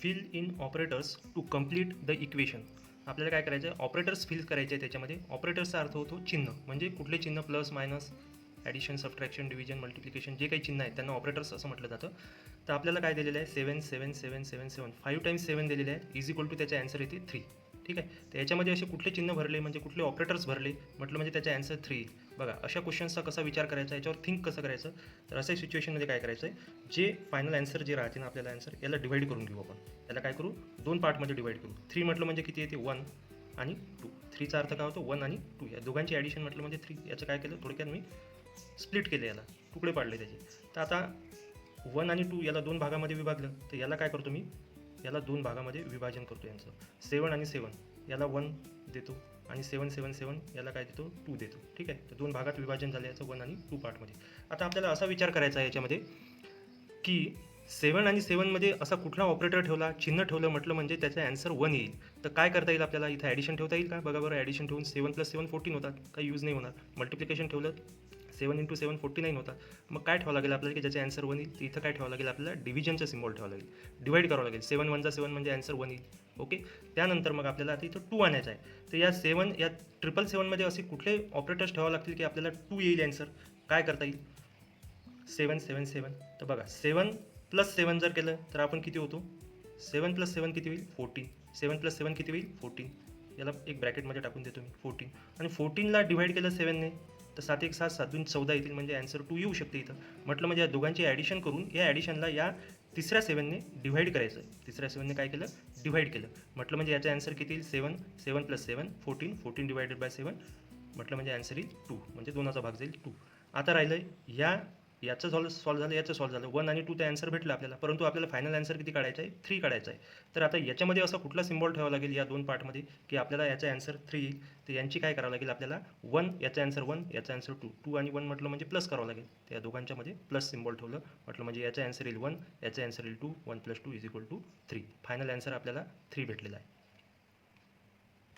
Fill in operators to complete the equation. आपल्याला काय करायचं आहे, ऑपरेटर्स फिल करायचे आहे. त्याच्यामध्ये ऑपरेटर्सचा अर्थ होतो चिन्ह, म्हणजे कुठले चिन्ह plus minus addition subtraction division multiplication जे काही चिन्ह आहेत त्यांना ऑपरेटर्स असं म्हटलं जातं. तर आपल्याला काय दिलेलं आहे 7 7 7 7 7 5 टाइम्स 7 दिलेले आहे इज इक्वल टू त्याचा ॲन्सर येते 3. ठीक आहे. तर याच्यामध्ये असे कुठले चिन्ह भरले म्हणजे कुठले ऑपरेटर्स भरले म्हटलं म्हणजे त्याचा ॲन्सर 3 येईल. बघा अशा क्वेश्चन्सचा कसा विचार करायचा, याच्यावर थिंक कसं करायचं. तर अशा सिच्युएशनमध्ये काय करायचं आहे, जे फायनल ॲन्सर जे राहते ना आपल्याला ॲन्सर याला डिवाईड करून घेऊ आपण. याला काय करू, 2 पार्टमध्ये डिवाईड करू. 3 म्हटलं म्हणजे किती येते 1 आणि 2. 3चा अर्थ काय होतो 1 आणि 2. या दोघांची ॲडिशन म्हटलं म्हणजे 3. याचं काय केलं, थोडक्यात मी स्प्लिट केले, याला तुकडे पाडले त्याचे. तर आता 1 आणि 2 याला 2 भागामध्ये विभागलं, तर याला काय करतो मी, याला 2 भागामध्ये विभाजन करतो यांचं. 7 आणि 7 याला 1 देतो आणि 7 7 7 याला काय देतो 2 देतो. ठीक आहे. तर 2 भागात विभाजन झालं याचं 1 आणि 2 पार्टमध्ये. आता आपल्याला असा विचार करायचा आहे याच्यामध्ये की 7 आणि 7मध्ये असा कुठला ऑपरेटर ठेवला, चिन्ह ठेवलं म्हटलं म्हणजे त्याचा ॲन्सर 1 येईल. तर काय करता येईल आपल्याला, इथं ॲडिशन ठेवता येईल का, बघा बरं. ॲडिशन ठेवून 7 + 7 14 होतात, काही यूज नाही होणार. मल्टिप्लिकेशन ठेवलं 7 × 7 49 होतात. मग काय ठेवावं लागेल आपल्याला की ज्याचे ॲन्सर 1 येईल. तर इथं काय ठेवावं लागेल आपल्याला, डिव्हिजनचा सिम्बॉल ठेवावं लागेल, डिवाईड करावं लागेल. 7 1 7 म्हणजे ॲन्सर 1 येईल. ओके. त्यानंतर मग आपल्याला आता इथं 2 आणायचं आहे. तर या 7 या 777मध्ये असे कुठले ऑपरेटर्स ठेवावं लागतील की आपल्याला 2 येईल ॲन्सर. काय करता येईल, 7 7 7. तर बघा 7 + 7 जर केलं तर आपण किती होतो, 7 + 7 किती होईल 14. 7 + 7 किती होईल 14. याला एक ब्रॅकेटमध्ये टाकून देतो मी 14. आणि 14ला डिवाईड केलं 7ने तर 7 1 7 7 2 14 येतील, म्हणजे ॲन्सर 2 येऊ शकते इथं. म्हटलं म्हणजे या दोघांची ॲडिशन करून या ॲडिशनला या तिसऱ्या 7ने डिवाईड करायचं. तिसऱ्या 7ने काय केलं, डिवाईड केलं. म्हटलं म्हणजे याचा ॲन्सर किती येईल, 7 7 + 7 14 14 डिवायडेड बाय 7 म्हटलं म्हणजे ॲन्सर येईल 2, म्हणजे 2चा भाग जाईल 2. आता राहिलं याचं सॉल्व झालं, याचं सॉल्व झालं. 1 आणि 2 ते ॲन्सर भेटलं आपल्याला, परंतु आपल्याला फायनल ॲन्सर किती काढायचं आहे, 3 काढायचं आहे. तर आता याच्यामध्ये असा कुठला सिम्बॉल ठेवावा लागेल या 2 पार्टमध्ये की आपल्याला याचा ॲन्सर 3 येईल. तर यांची काय करावं लागेल आपल्याला, 1 याचा ॲन्सर 1, याचा ॲन्सर 2. 2 आणि 1 म्हटलं म्हणजे प्लस करावं लागेल. त्या दोघांच्यामध्ये प्लस सिम्बॉल ठेवलं म्हटलं म्हणजे याचा ॲन्सर येईल 1, याचा ॲन्सर येईल 2. 1 + 2 = 3. फायनल ॲन्सर आपल्याला 3 भेटलेला आहे.